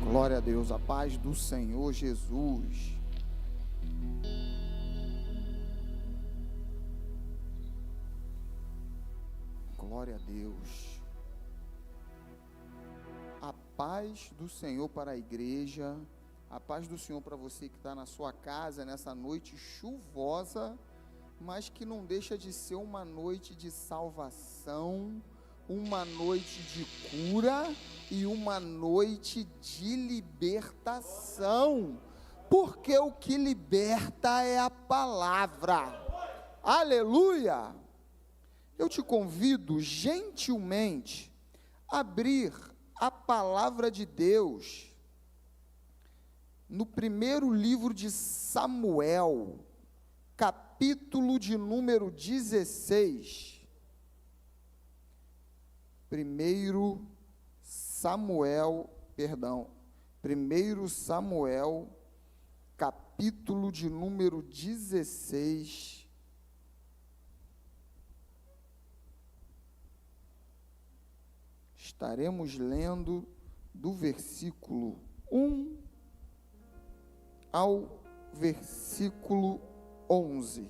Glória a Deus, a paz do Senhor Jesus. Glória a Deus. A paz do Senhor para a igreja, a paz do Senhor para você que está na sua casa nessa noite chuvosa, mas que não deixa de ser uma noite de salvação, uma noite de cura e uma noite de libertação, porque o que liberta é a palavra. Aleluia! Eu te convido gentilmente a abrir a palavra de Deus no primeiro livro de Samuel, capítulo de número 16. Primeiro Samuel, capítulo de número 16. Estaremos lendo do versículo 1 ao versículo 11.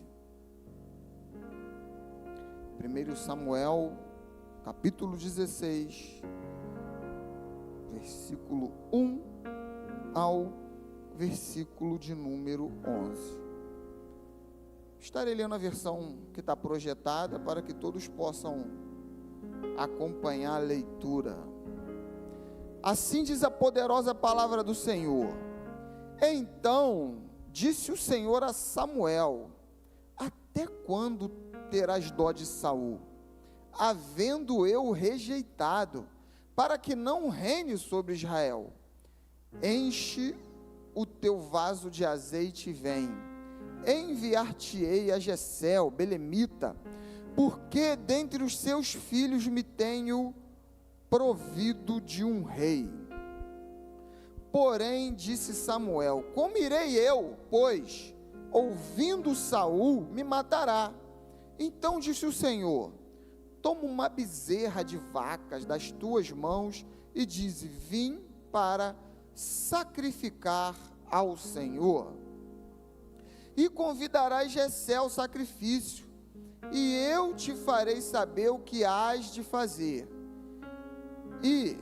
1 Samuel, capítulo 16, versículo 1 ao versículo de número 11. Estarei lendo a versão que está projetada para que todos possam acompanhar a leitura. Assim diz a poderosa palavra do Senhor. Então disse o Senhor a Samuel: até quando terás dó de Saul, havendo eu rejeitado, para que não reine sobre Israel? Enche o teu vaso de azeite e vem. Enviar-te-ei a Jessé, belemita, porque dentre os seus filhos me tenho provido de um rei. Porém, disse Samuel: como irei eu, pois, ouvindo Saul, me matará? Então disse o Senhor: toma uma bezerra de vacas das tuas mãos e dize: vim para sacrificar ao Senhor. E convidarás Jessé ao sacrifício, e eu te farei saber o que hás de fazer, e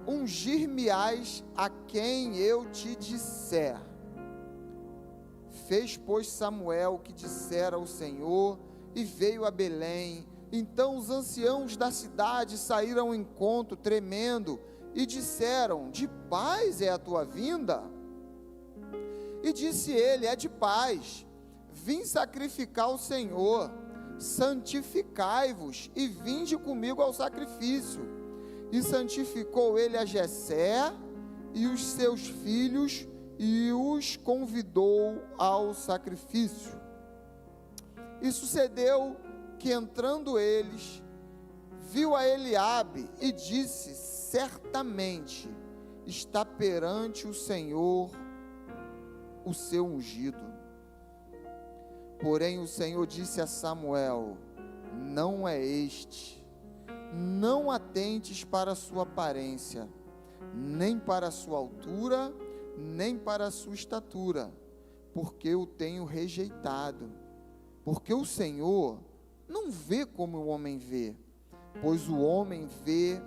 ungir-me-ás a quem eu te disser. Fez, pois, Samuel o que dissera o Senhor, e veio a Belém. Então os anciãos da cidade saíram ao encontro, tremendo, e disseram: de paz é a tua vinda? E disse ele: é de paz, vim sacrificar ao Senhor. Santificai-vos e vinde comigo ao sacrifício. E santificou ele a Jessé e os seus filhos, e os convidou ao sacrifício. E sucedeu que, entrando eles, viu a Eliabe e disse: certamente está perante o Senhor o seu ungido. Porém o Senhor disse a Samuel: não é este. Não atentes para a sua aparência, nem para a sua altura, nem para a sua estatura, porque eu tenho rejeitado. Porque o Senhor não vê como o homem vê, pois o homem vê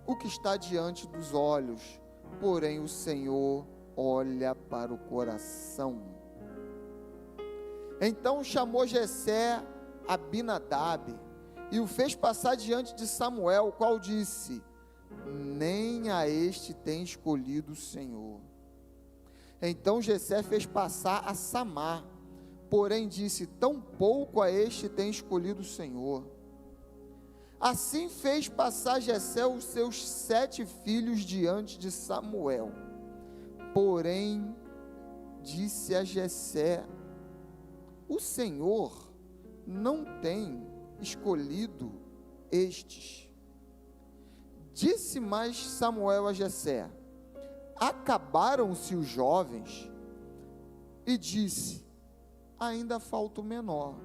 o que está diante dos olhos, porém o Senhor olha para o coração. Então chamou Jessé Abinadab e o fez passar diante de Samuel, o qual disse: nem a este tem escolhido o Senhor. Então Jessé fez passar a Samar, porém disse: tampouco a este tem escolhido o Senhor. Assim fez passar Jessé os seus 7 filhos diante de Samuel. Porém disse a Jessé: o Senhor não tem escolhido estes. Disse mais Samuel a Jessé: acabaram-se os jovens? E disse: ainda falta o menor,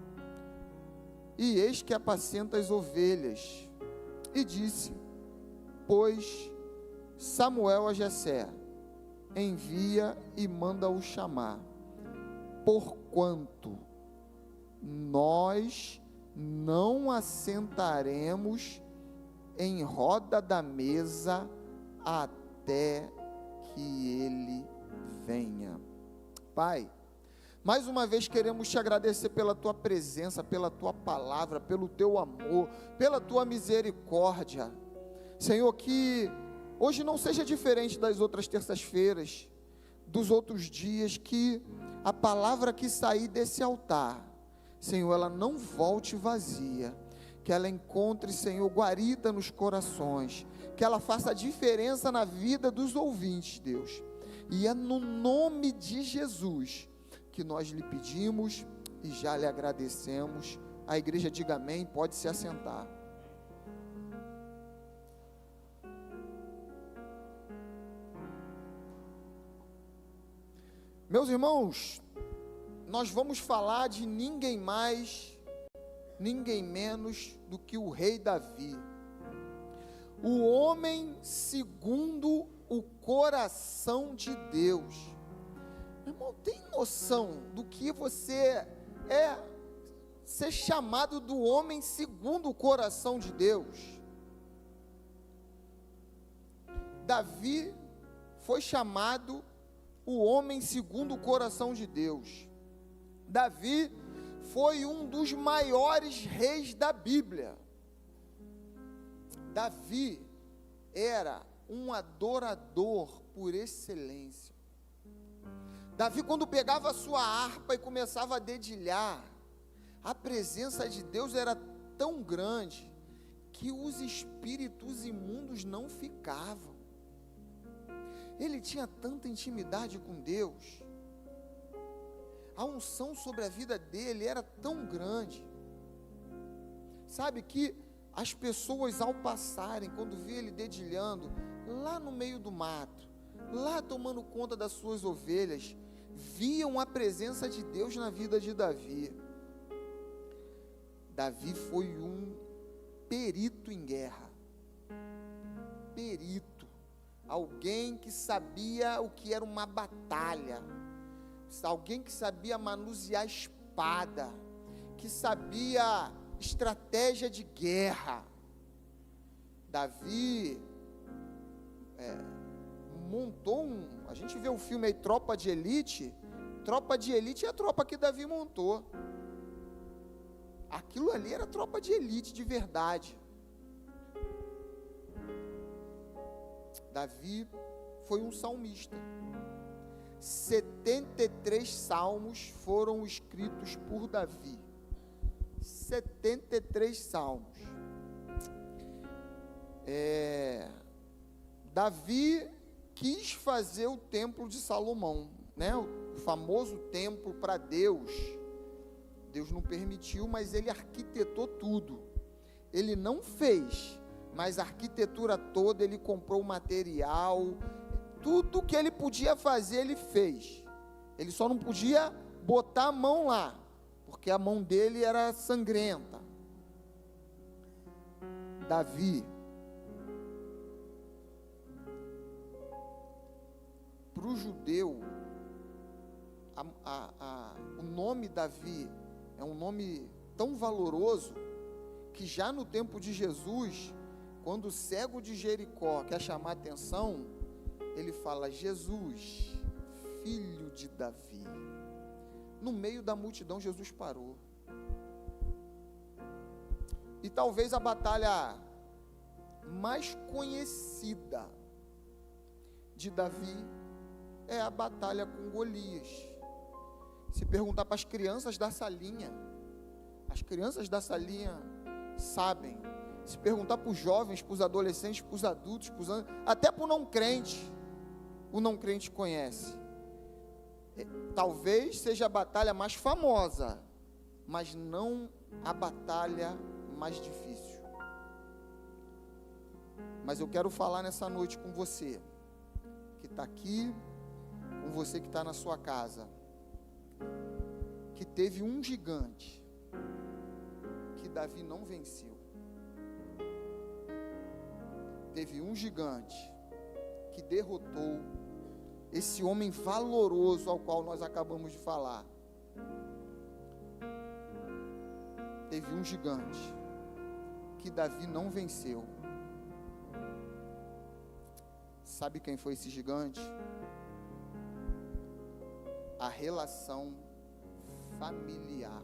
e eis que apacenta as ovelhas. E disse, pois, Samuel a Jessé: envia e manda-o chamar, porquanto nós não assentaremos em roda da mesa até que ele venha. Pai, mais uma vez queremos te agradecer pela tua presença, pela tua palavra, pelo teu amor, pela tua misericórdia. Senhor, que hoje não seja diferente das outras terças-feiras, dos outros dias, que a palavra que sair desse altar, Senhor, ela não volte vazia, que ela encontre, Senhor, guarida nos corações, que ela faça a diferença na vida dos ouvintes, Deus. E é no nome de Jesus que nós lhe pedimos e já lhe agradecemos. A igreja diga amém, pode se assentar. Meus irmãos, nós vamos falar de ninguém mais, ninguém menos do que o rei Davi, o homem segundo o coração de Deus. Meu irmão, tem noção do que você é ser chamado do homem segundo o coração de Deus? Davi foi chamado o homem segundo o coração de Deus. Davi foi um dos maiores reis da Bíblia. Davi era um adorador por excelência. Davi, quando pegava a sua harpa e começava a dedilhar, a presença de Deus era tão grande que os espíritos imundos não ficavam. Ele tinha tanta intimidade com Deus, a unção sobre a vida dele era tão grande, sabe, que as pessoas ao passarem, quando via ele dedilhando, lá no meio do mato, lá tomando conta das suas ovelhas, viam a presença de Deus na vida de Davi. Davi foi um perito em guerra, perito, alguém que sabia o que era uma batalha, alguém que sabia manusear a espada, que sabia estratégia de guerra. Davi montou a gente vê o filme aí, Tropa de Elite é a tropa que Davi montou. Aquilo ali era tropa de elite de verdade. Davi foi um salmista. 73 salmos foram escritos por Davi. 73 salmos. Davi quis fazer o templo de Salomão, né? O famoso templo para Deus. Deus não permitiu, mas ele arquitetou tudo. Ele não fez, mas a arquitetura toda, ele comprou o material, tudo que ele podia fazer, ele fez. Ele só não podia botar a mão lá, porque a mão dele era sangrenta. Davi, para o judeu, o nome Davi é um nome tão valoroso, que já no tempo de Jesus, quando o cego de Jericó quer chamar atenção, ele fala: Jesus, filho de Davi. No meio da multidão, Jesus parou. E talvez a batalha mais conhecida de Davi é a batalha com Golias. Se perguntar para as crianças da salinha, as crianças da salinha sabem. Se perguntar para os jovens, para os adolescentes, para os adultos, até para o não crente conhece. Talvez seja a batalha mais famosa, mas não a batalha mais difícil. Mas eu quero falar nessa noite com você, que está aqui, com você que está na sua casa, que teve um gigante que Davi não venceu. Teve um gigante que derrotou esse homem valoroso ao qual nós acabamos de falar, teve um gigante que Davi não venceu. Sabe quem foi esse gigante? A relação familiar.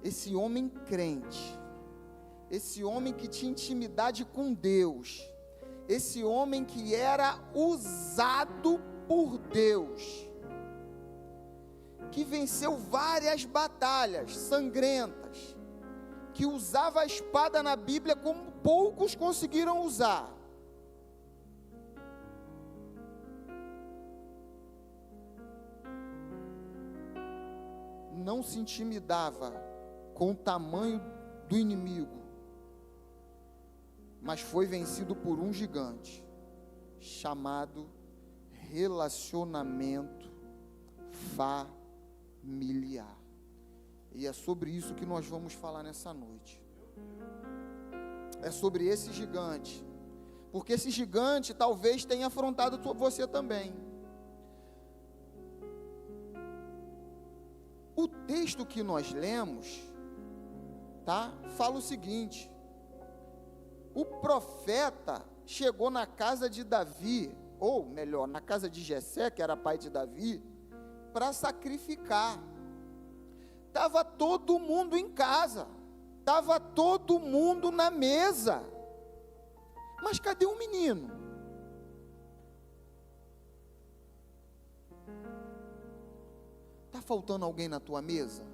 Esse homem crente, esse homem que tinha intimidade com Deus, esse homem que era usado por Deus, que venceu várias batalhas sangrentas, que usava a espada na Bíblia como poucos conseguiram usar. Não se intimidava com o tamanho do inimigo, mas foi vencido por um gigante chamado relacionamento familiar. E é sobre isso que nós vamos falar nessa noite. É sobre esse gigante, porque esse gigante talvez tenha afrontado você também. O texto que nós lemos, tá? Fala o seguinte: o profeta chegou na casa de Davi, ou melhor, na casa de Jessé, que era pai de Davi, para sacrificar. Estava todo mundo em casa, estava todo mundo na mesa, mas cadê o menino? Está faltando alguém na tua mesa?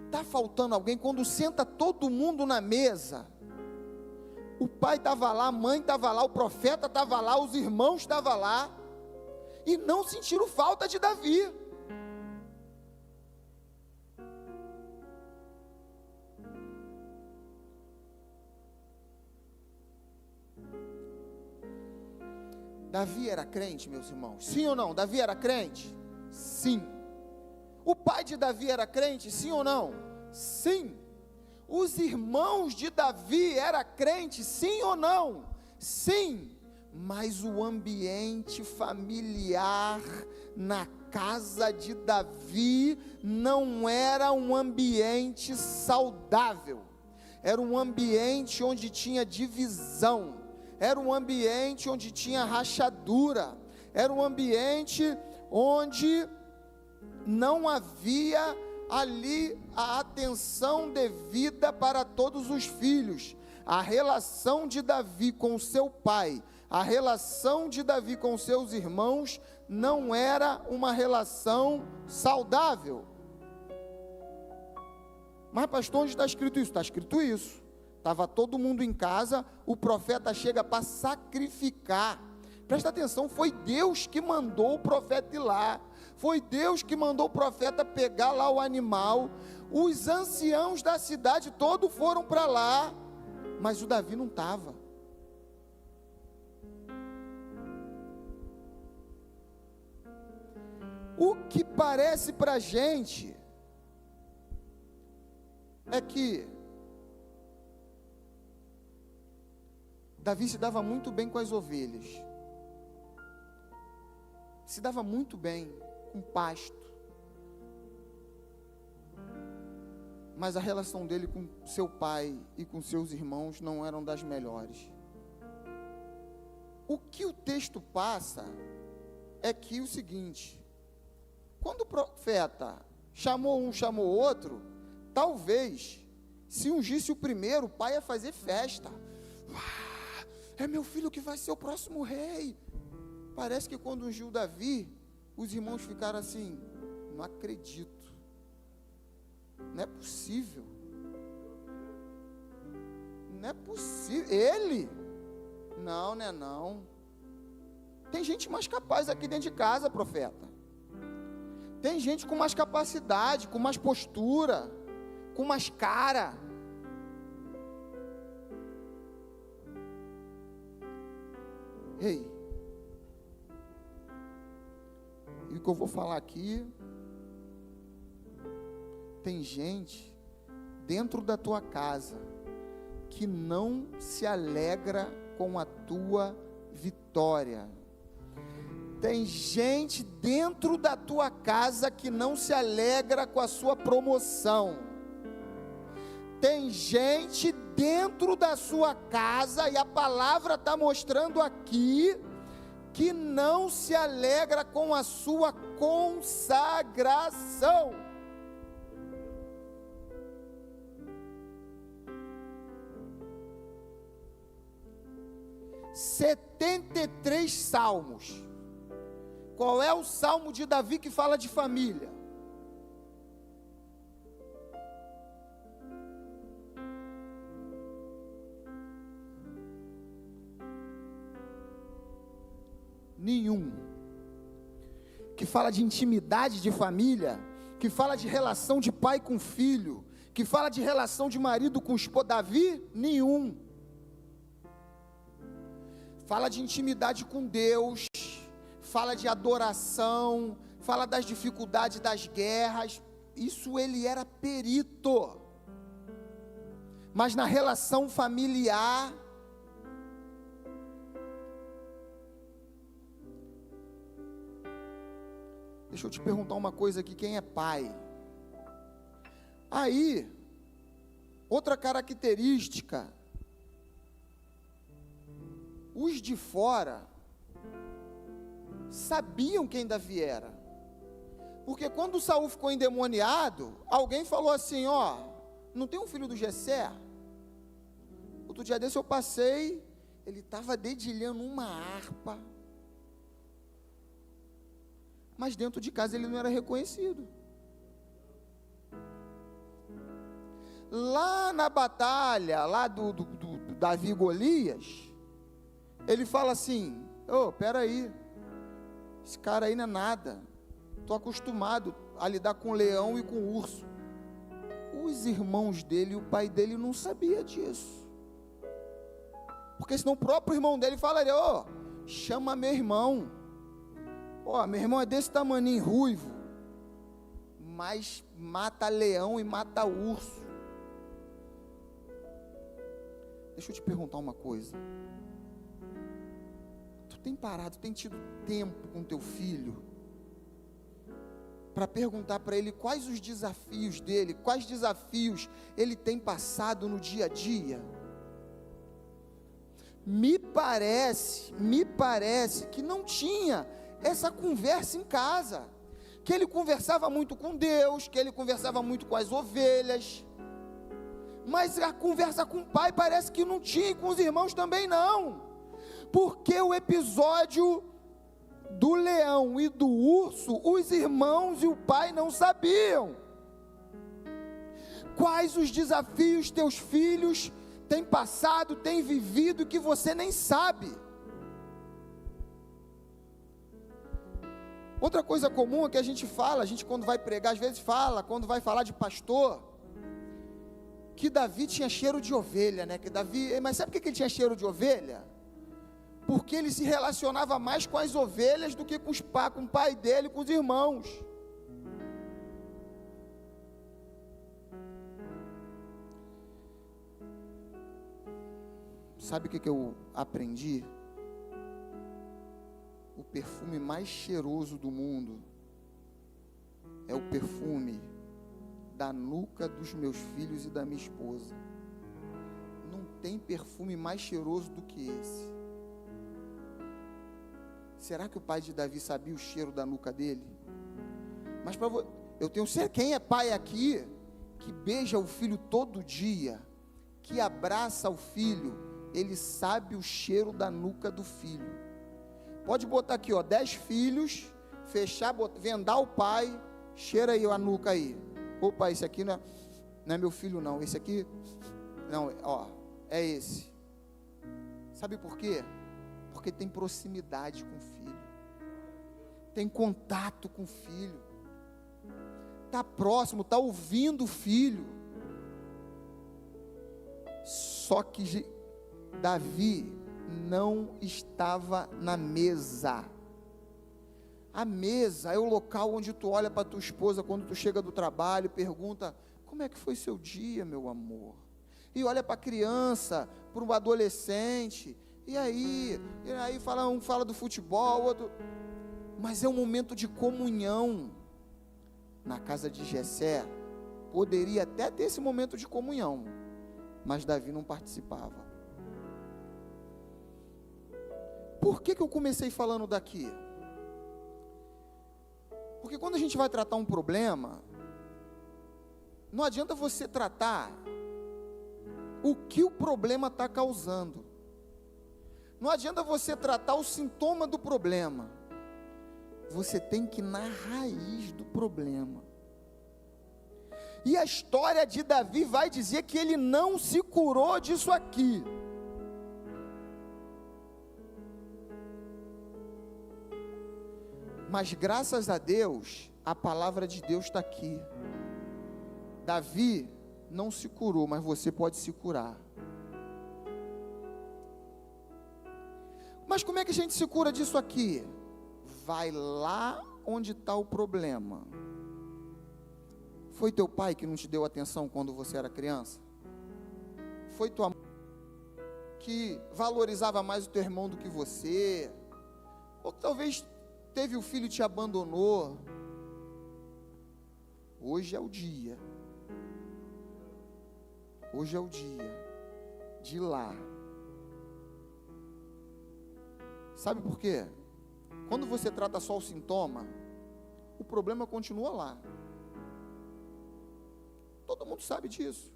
Está faltando alguém quando senta todo mundo na mesa? O pai estava lá, a mãe estava lá, o profeta estava lá, os irmãos estavam lá, e não sentiram falta de Davi. Davi era crente, meus irmãos? Sim ou não? Davi era crente? Sim. O pai de Davi era crente? Sim ou não? Sim. Os irmãos de Davi eram crentes? Sim ou não? Sim. Mas o ambiente familiar na casa de Davi não era um ambiente saudável. Era um ambiente onde tinha divisão. Era um ambiente onde tinha rachadura, era um ambiente onde não havia ali a atenção devida para todos os filhos. A relação de Davi com seu pai, a relação de Davi com seus irmãos, não era uma relação saudável. Mas pastor, onde está escrito isso? Está escrito isso. Estava todo mundo em casa, o profeta chega para sacrificar. Presta atenção, foi Deus que mandou o profeta ir lá. Foi Deus que mandou o profeta pegar lá o animal. Os anciãos da cidade todos foram para lá, mas o Davi não estava. O que parece para a gente é que Davi se dava muito bem com as ovelhas, se dava muito bem com pasto, mas a relação dele com seu pai e com seus irmãos não eram das melhores. O que o texto passa é que o seguinte: quando o profeta chamou um, chamou outro, talvez, se ungisse o primeiro, o pai ia fazer festa. É meu filho que vai ser o próximo rei. Parece que quando ungiu Davi, os irmãos ficaram assim: não acredito, não é possível, não é possível, ele? Não, não é não. Tem gente mais capaz aqui dentro de casa, profeta. Tem gente com mais capacidade, com mais postura, com mais cara. Ei, e o que eu vou falar aqui, tem gente dentro da tua casa que não se alegra com a tua vitória. Tem gente dentro da tua casa que não se alegra com a sua promoção. Tem gente dentro da sua casa, e a palavra está mostrando aqui, que não se alegra com a sua consagração. (73 salmos). Qual é o salmo de Davi que fala de família? Nenhum. Que fala de intimidade de família, que fala de relação de pai com filho, que fala de relação de marido com esposa. Davi, nenhum. Fala de intimidade com Deus, fala de adoração, fala das dificuldades das guerras. Isso ele era perito. Mas na relação familiar, deixa eu te perguntar uma coisa aqui, quem é pai? Aí, outra característica, os de fora sabiam quem Davi era, porque quando Saul ficou endemoniado, alguém falou assim: ó, não tem um filho do Jessé? Outro dia desse eu passei, ele estava dedilhando uma harpa, mas dentro de casa ele não era reconhecido. Lá na batalha, lá do Davi e Golias, ele fala assim: ô, peraí, esse cara aí não é nada, estou acostumado a lidar com leão e com urso. Os irmãos dele e o pai dele não sabia disso, porque senão o próprio irmão dele falaria: ô, chama meu irmão, ó, meu irmão é desse tamaninho, ruivo, mas mata leão e mata urso. Deixa eu te perguntar uma coisa, tu tem parado, tem tido tempo com teu filho, para perguntar para ele quais os desafios dele, quais desafios ele tem passado no dia a dia? Me parece que não tinha essa conversa em casa, que ele conversava muito com Deus, que ele conversava muito com as ovelhas, mas a conversa com o pai parece que não tinha, e com os irmãos também não, porque o episódio do leão e do urso, os irmãos e o pai não sabiam. Quais os desafios teus filhos têm passado, têm vivido, que você nem sabe? Outra coisa comum é que a gente quando vai pregar, às vezes fala, quando vai falar de pastor, que Davi tinha cheiro de ovelha, né? Mas sabe por que ele tinha cheiro de ovelha? Porque ele se relacionava mais com as ovelhas do que com o pai dele, com os irmãos. Sabe o que eu aprendi? O perfume mais cheiroso do mundo é o perfume da nuca dos meus filhos e da minha esposa. Não tem perfume mais cheiroso do que esse. Será que o pai de Davi sabia o cheiro da nuca dele? Mas eu tenho certeza, quem é pai aqui, que beija o filho todo dia, que abraça o filho, ele sabe o cheiro da nuca do filho. Pode botar aqui, ó, 10 filhos, fechar, vendar o pai, cheira aí a nuca aí. Opa, esse aqui não é meu filho não, esse aqui, não, ó, é esse. Sabe por quê? Porque tem proximidade com o filho, tem contato com o filho, está próximo, está ouvindo o filho. Só que Davi não estava na mesa. A mesa é o local onde tu olha para tua esposa quando tu chega do trabalho e pergunta: como é que foi seu dia, meu amor? E olha para a criança, para um adolescente E aí um fala do futebol, outro, mas é um momento de comunhão. Na casa de Jessé, poderia até ter esse momento de comunhão, mas Davi não participava. Por que eu comecei falando daqui? Porque quando a gente vai tratar um problema, não adianta você tratar o que o problema está causando. Não adianta você tratar o sintoma do problema. Você tem que ir na raiz do problema. E a história de Davi vai dizer que ele não se curou disso aqui. Mas graças a Deus, a palavra de Deus está aqui. Davi não se curou, mas você pode se curar. Mas como é que a gente se cura disso aqui? Vai lá onde está o problema. Foi teu pai que não te deu atenção quando você era criança? Foi tua mãe que valorizava mais o teu irmão do que você? Ou talvez teve o filho e te abandonou? Hoje é o dia. Hoje é o dia de ir lá. Sabe por quê? Quando você trata só o sintoma, o problema continua lá. Todo mundo sabe disso.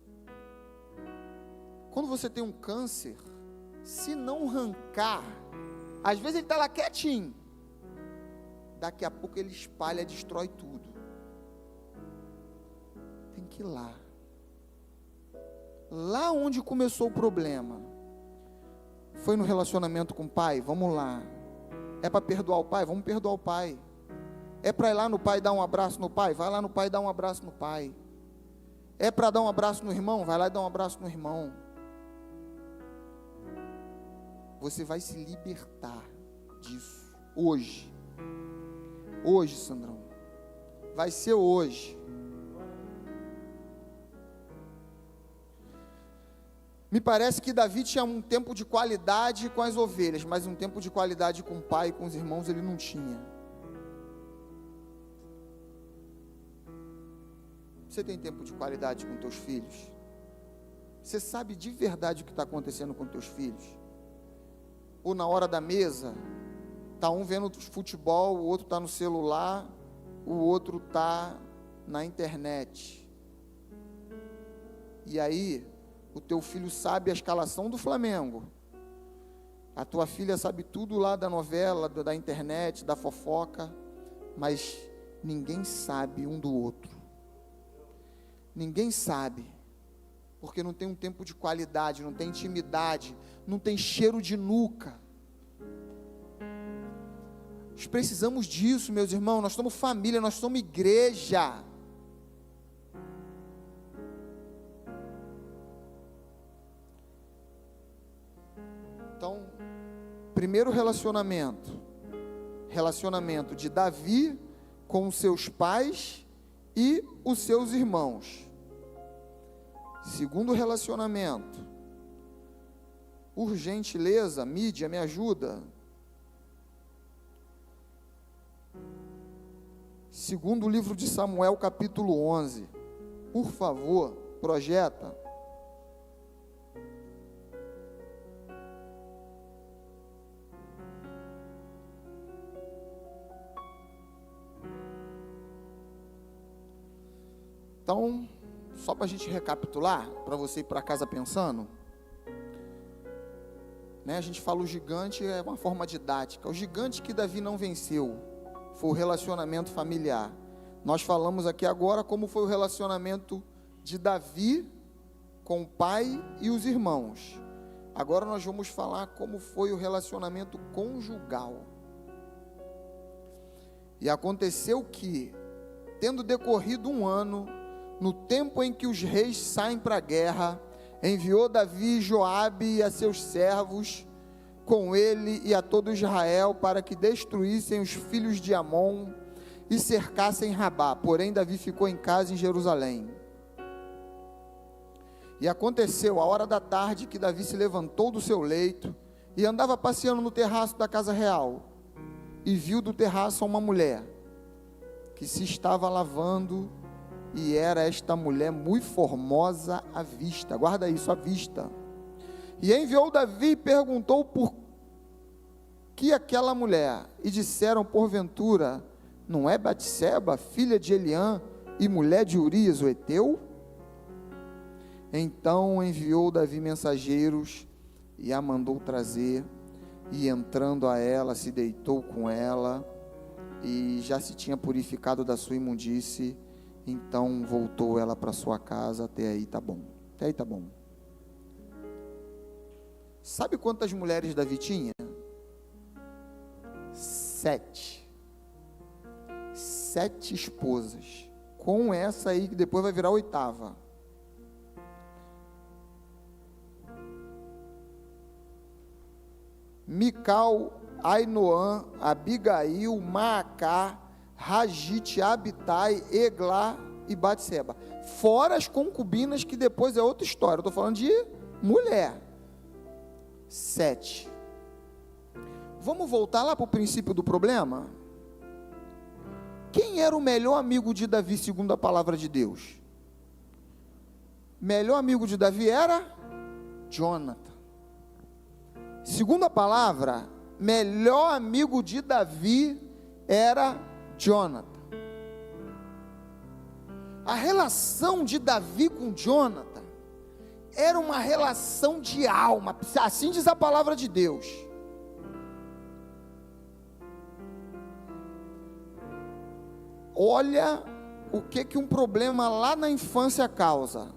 Quando você tem um câncer, se não arrancar, às vezes ele está lá quietinho, daqui a pouco ele espalha, destrói tudo. Tem que ir lá. Lá onde começou o problema. Foi no relacionamento com o pai? Vamos lá. É para perdoar o pai? Vamos perdoar o pai. É para ir lá no pai e dar um abraço no pai? Vai lá no pai e dar um abraço no pai. É para dar um abraço no irmão? Vai lá e dá um abraço no irmão. Você vai se libertar disso. Hoje. Hoje, Sandrão. Vai ser hoje. Me parece que Davi tinha um tempo de qualidade com as ovelhas, mas um tempo de qualidade com o pai e com os irmãos ele não tinha. Você tem tempo de qualidade com teus filhos? Você sabe de verdade o que está acontecendo com teus filhos? Ou na hora da mesa, está um vendo futebol, o outro está no celular, o outro está na internet. E aí, o teu filho sabe a escalação do Flamengo. A tua filha sabe tudo lá da novela, da internet, da fofoca, mas ninguém sabe um do outro. Ninguém sabe, porque não tem um tempo de qualidade, não tem intimidade, não tem cheiro de nuca. Nós precisamos disso, meus irmãos. Nós somos família, nós somos igreja. Então, primeiro relacionamento de Davi com os seus pais e os seus irmãos. Segundo relacionamento, por gentileza, mídia, me ajuda. Segundo o livro de Samuel, capítulo 11. Por favor, projeta. Então, só para a gente recapitular, para você ir para casa pensando, né, a gente fala o gigante é uma forma didática. O gigante que Davi não venceu foi o relacionamento familiar. Nós falamos aqui agora como foi o relacionamento de Davi com o pai e os irmãos. Agora nós vamos falar como foi o relacionamento conjugal. E aconteceu que, tendo decorrido um ano, no tempo em que os reis saem para a guerra, enviou Davi Joabe e a seus servos, com ele e a todo Israel, para que destruíssem os filhos de Amon e cercassem Rabá. Porém, Davi ficou em casa em Jerusalém. E aconteceu, à hora da tarde, que Davi se levantou do seu leito e andava passeando no terraço da casa real, e viu do terraço uma mulher, que se estava lavando, e era esta mulher muito formosa à vista, guarda isso, à vista. E enviou Davi e perguntou por que aquela mulher, e disseram, porventura, não é Batseba, filha de Eliã, e mulher de Urias o heteu? Então enviou Davi mensageiros, e a mandou trazer, e entrando a ela, se deitou com ela, e já se tinha purificado da sua imundície. Então voltou ela para sua casa. Até aí tá bom, até aí tá bom. Sabe quantas mulheres Davi tinha? 7 esposas, com essa aí que depois vai virar a 8ª. Mical, Ainoã, Abigail, Maacá, Ragite, Abitai, Eglá e Batseba. Fora as concubinas, que depois é outra história. Eu estou falando de mulher. 7. Vamos voltar lá para o princípio do problema? Quem era o melhor amigo de Davi, segundo a palavra de Deus? Melhor amigo de Davi era Jonathan. Segundo a palavra, melhor amigo de Davi era Jonathan. A relação de Davi com Jonathan era uma relação de alma, assim diz a palavra de Deus. Olha o que um problema lá na infância causa.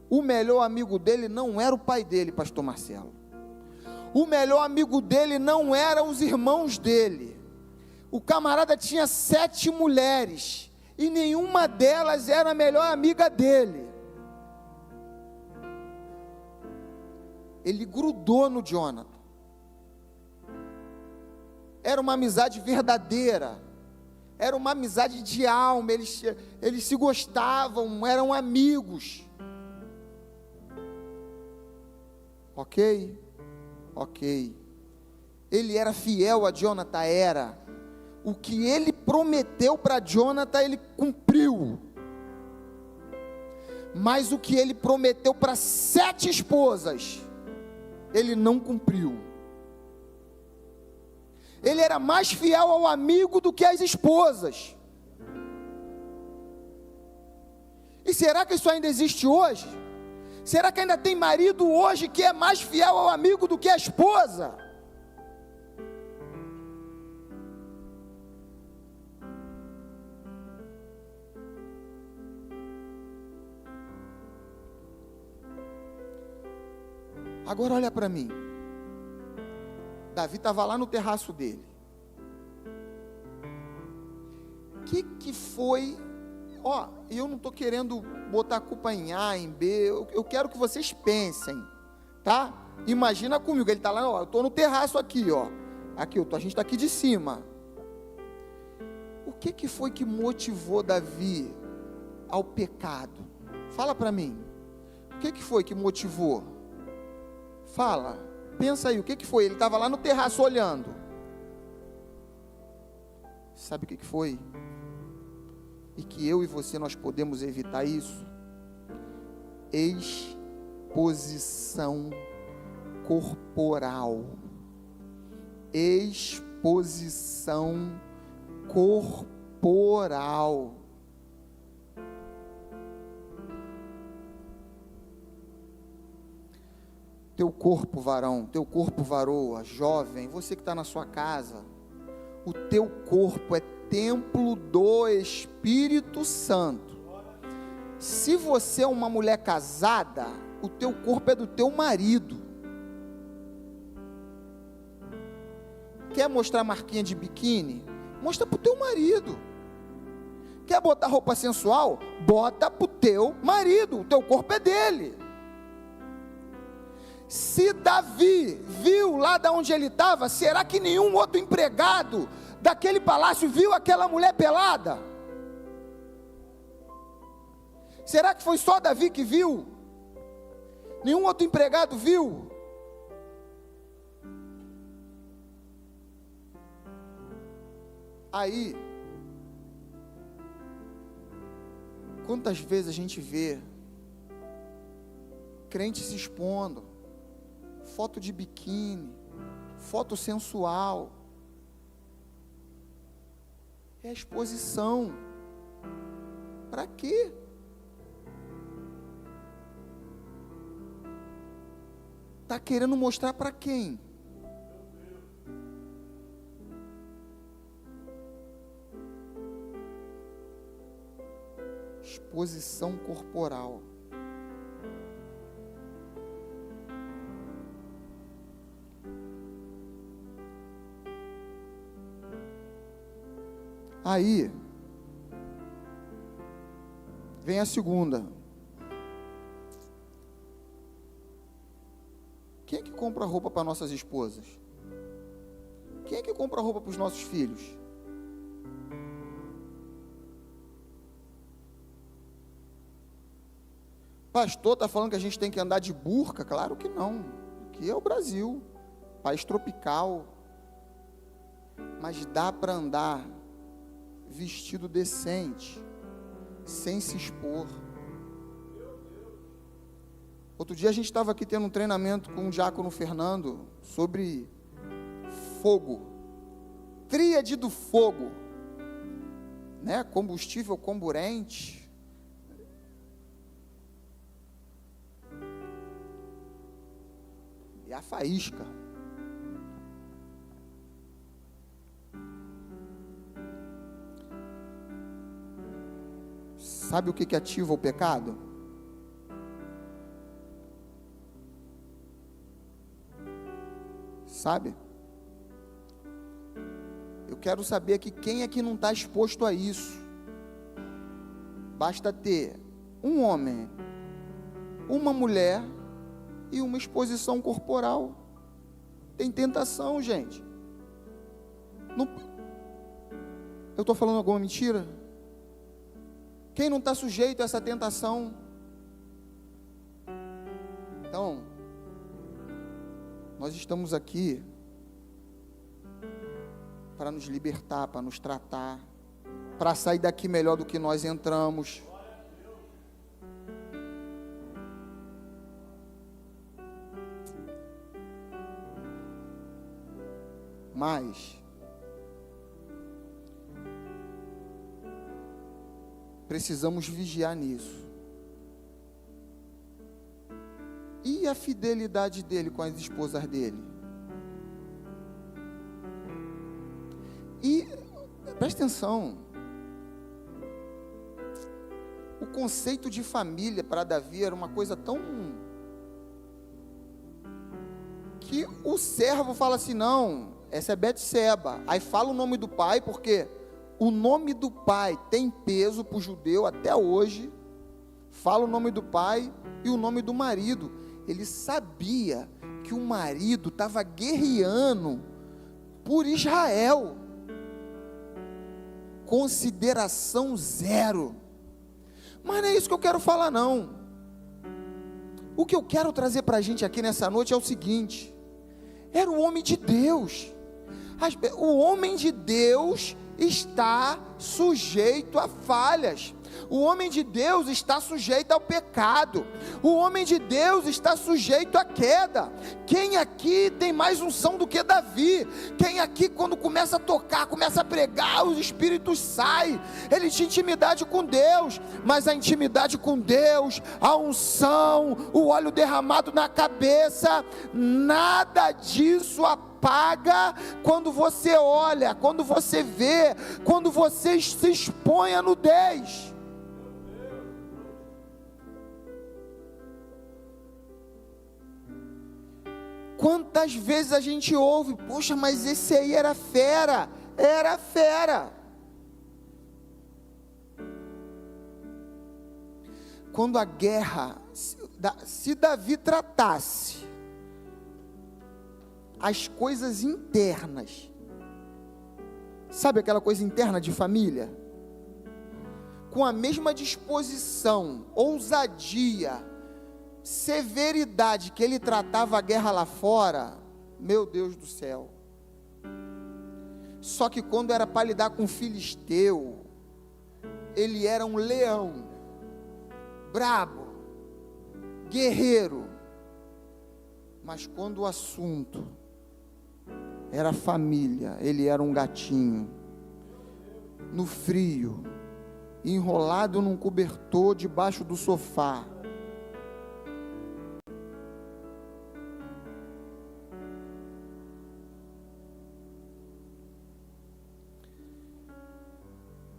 O melhor amigo dele não era o pai dele, pastor Marcelo. O melhor amigo dele não eram os irmãos dele. O camarada tinha 7 mulheres, e nenhuma delas era a melhor amiga dele. Ele grudou no Jonathan. Era uma amizade verdadeira, era uma amizade de alma, eles se gostavam, eram amigos. Ok? Ele era fiel a Jonathan, era. O que ele prometeu para Jonathan, ele cumpriu. Mas o que ele prometeu para 7 esposas, ele não cumpriu. Ele era mais fiel ao amigo do que às esposas. E será que isso ainda existe hoje? Será que ainda tem marido hoje que é mais fiel ao amigo do que a esposa? Agora olha para mim. Davi estava lá no terraço dele. O que foi? E eu não estou querendo botar a culpa em A, em B. Eu quero que vocês pensem, tá? Imagina comigo, ele está lá, eu estou no terraço aqui, Aqui, a gente está aqui de cima. O que foi que motivou Davi ao pecado? Fala para mim. O que foi que motivou? Fala, pensa aí, o que foi? Ele estava lá no terraço olhando. Sabe o que foi? E que eu e você, nós podemos evitar isso? Exposição corporal. Exposição corporal. Teu corpo, varão, teu corpo, varoa, jovem, você que está na sua casa, o teu corpo é templo do Espírito Santo. Se você é uma mulher casada, o teu corpo é do teu marido. Quer mostrar marquinha de biquíni? Mostra para o teu marido. Quer botar roupa sensual? Bota para o teu marido, o teu corpo é dele. Se Davi viu lá de onde ele estava, será que nenhum outro empregado daquele palácio viu aquela mulher pelada? Será que foi só Davi que viu? Nenhum outro empregado viu? Aí, quantas vezes a gente vê crente se expondo, foto de biquíni, foto sensual, é exposição. Para quê? Está querendo mostrar para quem? Exposição corporal. Aí, vem a segunda. Quem é que compra roupa para nossas esposas? Quem é que compra roupa para os nossos filhos? Pastor, está falando que a gente tem que andar de burca? Claro que não. Aqui é o Brasil, país tropical. Mas dá para andar vestido decente, sem se expor. Outro dia a gente estava aqui tendo um treinamento com o diácono Fernando sobre fogo, tríade do fogo, né? Combustível comburente, e a faísca. Sabe o que ativa o pecado? Sabe? Eu quero saber aqui quem é que não está exposto a isso. Basta ter um homem, uma mulher e uma exposição corporal. Tem tentação, gente. Não... Eu estou falando alguma mentira? Quem não está sujeito a essa tentação? Então, nós estamos aqui para nos libertar, para nos tratar, para sair daqui melhor do que nós entramos. Mas precisamos vigiar nisso. E a fidelidade dele com as esposas dele? E, presta atenção, o conceito de família para Davi era uma coisa tão... que o servo fala assim, não, essa é Betseba. Aí fala o nome do pai, porque o nome do pai tem peso para o judeu até hoje. Fala o nome do pai e o nome do marido. Ele sabia que o marido estava guerreando por Israel. Consideração zero. Mas não é isso que eu quero falar, não. O que eu quero trazer para a gente aqui nessa noite é o seguinte: era o homem de Deus. O homem de Deus está sujeito a falhas. O homem de Deus está sujeito ao pecado. O homem de Deus está sujeito à queda. Quem aqui tem mais unção do que Davi? Quem aqui, quando começa a tocar, começa a pregar, os espíritos saem? Ele tinha intimidade com Deus, mas a intimidade com Deus, a unção, o óleo derramado na cabeça, nada disso apaga quando você olha, quando você vê, quando você se expõe à nudez. Quantas vezes a gente ouve, poxa, mas esse aí era fera, era fera. Quando a guerra, se Davi tratasse as coisas internas, sabe aquela coisa interna de família? Com a mesma disposição, ousadia, severidade que ele tratava a guerra lá fora, meu Deus do céu. Só que quando era para lidar com o filisteu, ele era um leão, brabo, guerreiro. Mas quando o assunto era família, ele era um gatinho, no frio, enrolado num cobertor debaixo do sofá.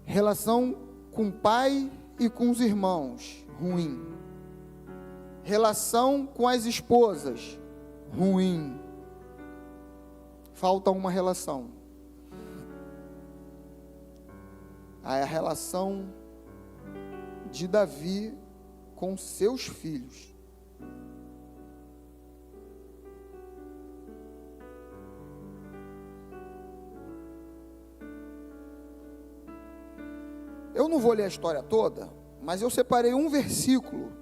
Relação com o pai e com os irmãos, ruim. Relação com as esposas, ruim. Falta uma relação. A relação de Davi com seus filhos. Eu não vou ler a história toda, mas eu separei um versículo,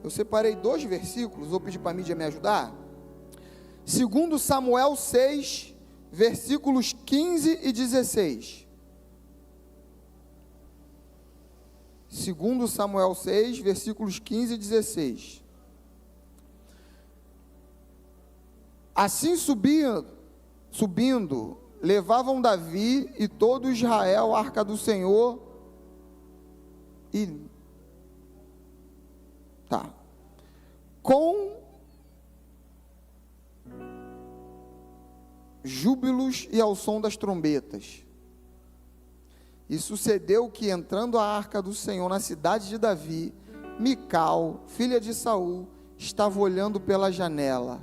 eu separei 2 versículos, vou pedir para a mídia me ajudar. 2 Samuel 6, versículos 15 e 16. 2 Samuel 6, versículos 15 e 16. Assim subindo, levavam Davi e todo Israel a arca do Senhor com júbilos e ao som das trombetas. E sucedeu que, entrando a arca do Senhor na cidade de Davi, Mical, filha de Saul, estava olhando pela janela,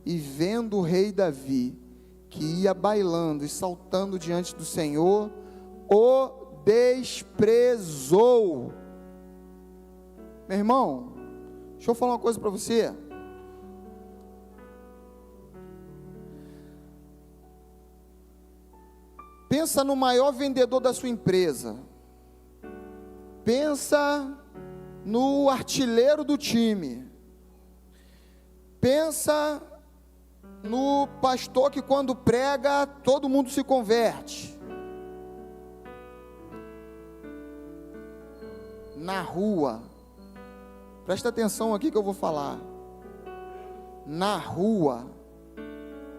e vendo o rei Davi, que ia bailando e saltando diante do Senhor, o desprezou. Meu irmão, deixa eu falar uma coisa para você. Pensa no maior vendedor da sua empresa. Pensa no artilheiro do time. Pensa no pastor que quando prega, todo mundo se converte. Na rua, presta atenção aqui que eu vou falar. Na rua,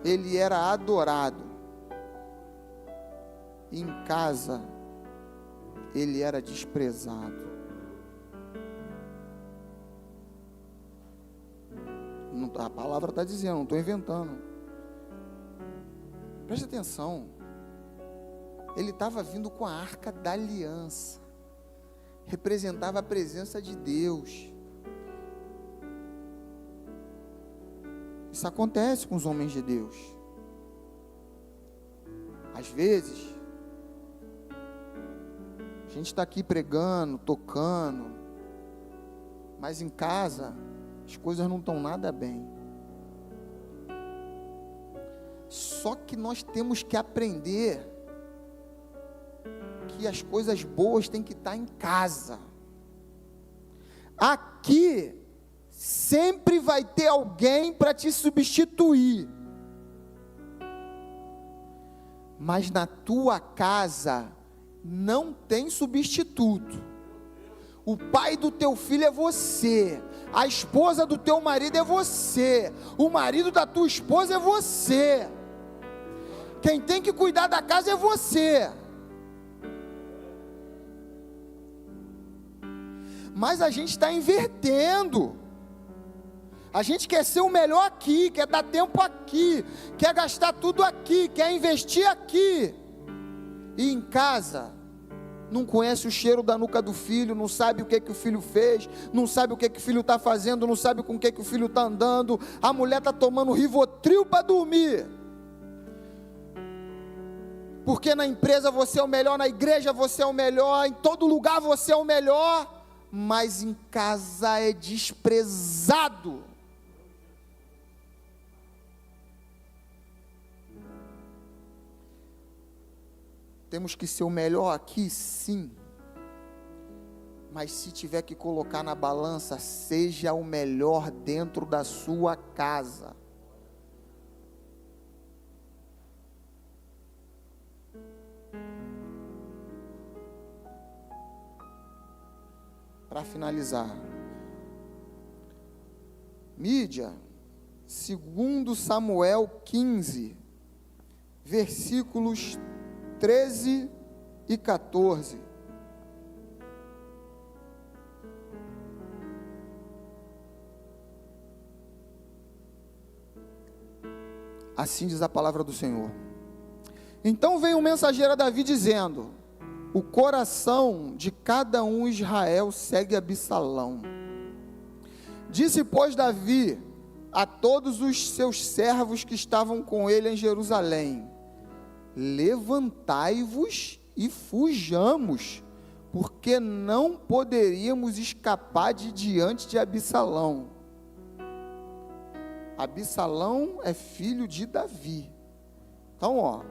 ele era adorado. Em casa, ele era desprezado. A palavra está dizendo, não estou inventando. Preste atenção. Ele estava vindo com a arca da aliança. Representava a presença de Deus. Isso acontece com os homens de Deus. Às vezes, a gente está aqui pregando, tocando, mas em casa, as coisas não estão nada bem. Só que nós temos que aprender que as coisas boas têm que estar em casa. Aqui sempre vai ter alguém para te substituir. Mas na tua casa não tem substituto. O pai do teu filho é você. A esposa do teu marido é você. O marido da tua esposa é você. Quem tem que cuidar da casa é você. Mas a gente está invertendo. A gente quer ser o melhor aqui, quer dar tempo aqui, quer gastar tudo aqui, quer investir aqui. E em casa, não conhece o cheiro da nuca do filho, não sabe o que o filho fez, não sabe o que o filho está fazendo, não sabe com o que o filho está andando. A mulher está tomando Rivotril para dormir. Porque na empresa você é o melhor, na igreja você é o melhor, em todo lugar você é o melhor, mas em casa é desprezado. Temos que ser o melhor aqui, sim. Mas se tiver que colocar na balança, seja o melhor dentro da sua casa. para finalizar. Mídia, 2 Samuel 15, versículos 13 e 14. Assim diz a palavra do Senhor. Então veio um mensageiro a Davi dizendo: o coração de cada um Israel segue Absalão. Disse, pois, Davi a todos os seus servos que estavam com ele em Jerusalém: levantai-vos e fujamos, porque não poderíamos escapar de diante de Absalão. Absalão é filho de Davi. Então,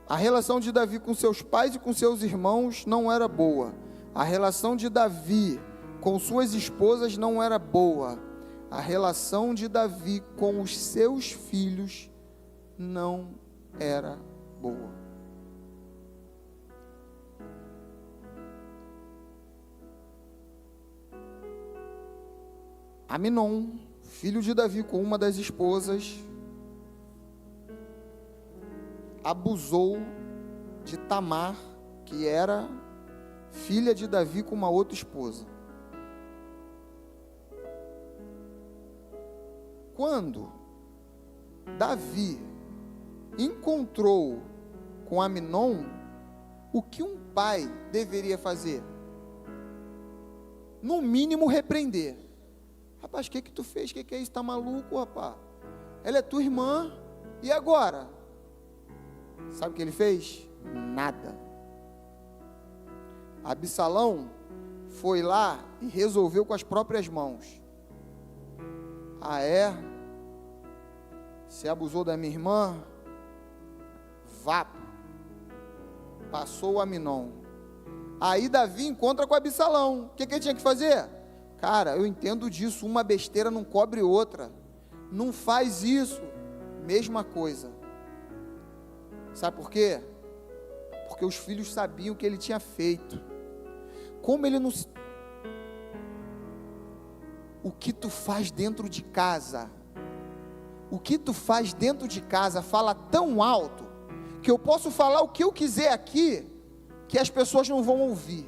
a relação de Davi com seus pais e com seus irmãos não era boa. A relação de Davi com suas esposas não era boa. A relação de Davi com os seus filhos não era boa. Aminon, filho de Davi com uma das esposas, abusou de Tamar, que era filha de Davi com uma outra esposa. Quando Davi encontrou com Aminon, o que um pai deveria fazer? No mínimo repreender. Rapaz, o que tu fez? O que é isso? Está maluco, rapaz? Ela é tua irmã, e agora? Sabe o que ele fez? Nada. Absalão foi lá e resolveu com as próprias mãos. Ah, é? Você abusou da minha irmã? Vá. Passou o Aminon. Aí Davi encontra com Absalão. O que ele tinha que fazer? Cara, eu entendo disso, uma besteira não cobre outra. Não faz isso. Mesma coisa. Sabe por quê? Porque os filhos sabiam o que ele tinha feito. Como ele não... O que tu faz dentro de casa? O que tu faz dentro de casa fala tão alto, que eu posso falar o que eu quiser aqui, que as pessoas não vão ouvir.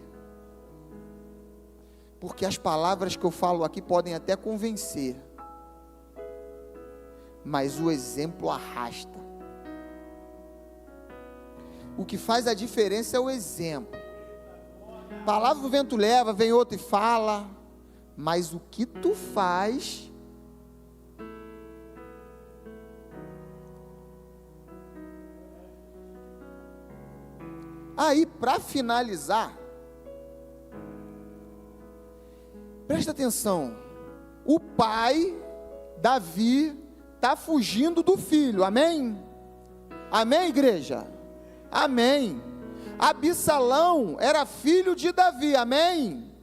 Porque as palavras que eu falo aqui podem até convencer, mas o exemplo arrasta. O que faz a diferença é o exemplo. Palavra o vento leva, vem outro e fala, mas o que tu faz... Aí, para finalizar, presta atenção, o pai, Davi, está fugindo do filho, amém? Amém, igreja? Amém. Absalão era filho de Davi, amém?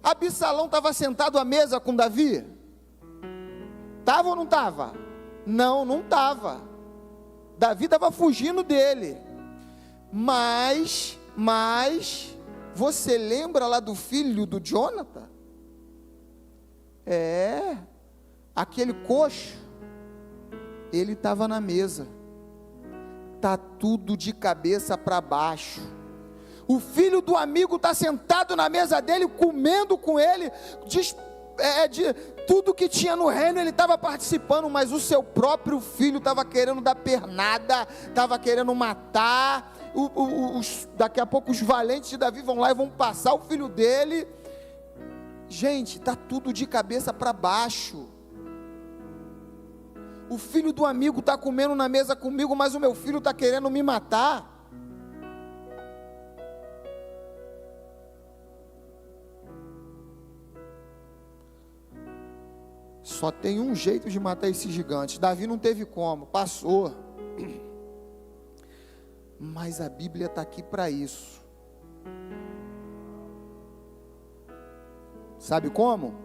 Absalão estava sentado à mesa com Davi? Estava ou não estava? Não, não estava. Davi estava fugindo dele. Mas, você lembra lá do filho do Jonathan? Aquele coxo, ele estava na mesa. Está tudo de cabeça para baixo. O filho do amigo está sentado na mesa dele, comendo com ele, de tudo que tinha no reino ele estava participando, mas o seu próprio filho estava querendo dar pernada, estava querendo matar. Daqui a pouco os valentes de Davi vão lá e vão passar o filho dele. Gente, está tudo de cabeça para baixo. O filho do amigo está comendo na mesa comigo, mas o meu filho está querendo me matar. Só tem um jeito de matar esses gigantes. Davi não teve como, passou. Mas a Bíblia está aqui para isso. Sabe como?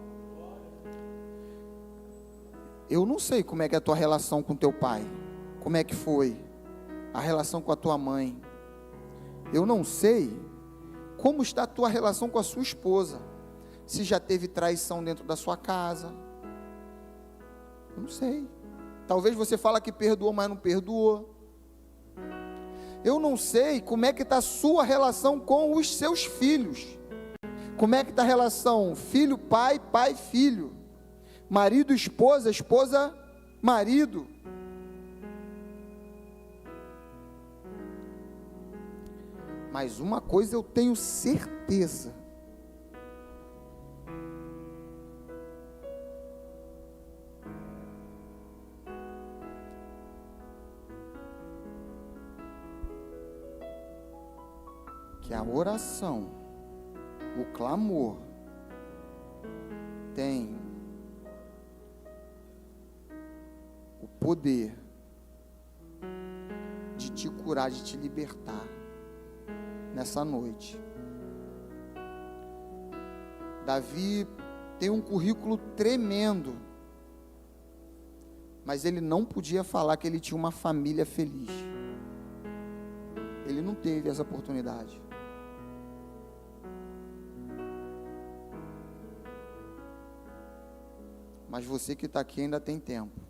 Eu não sei como é que é a tua relação com teu pai. Como é que foi a relação com a tua mãe. Eu não sei como está a tua relação com a sua esposa. se já teve traição dentro da sua casa. Eu não sei. Talvez você fala que perdoou, mas não perdoou. Eu não sei como é que está a sua relação com os seus filhos. Como é que está a relação filho-pai, pai-filho, marido-esposa, esposa-marido. Mas uma coisa eu tenho certeza: que a oração, o clamor, tem o poder de te curar, de te libertar nessa noite. Davi tem um currículo tremendo, mas ele não podia falar que ele tinha uma família feliz. Ele não teve essa oportunidade. Mas você que está aqui ainda tem tempo.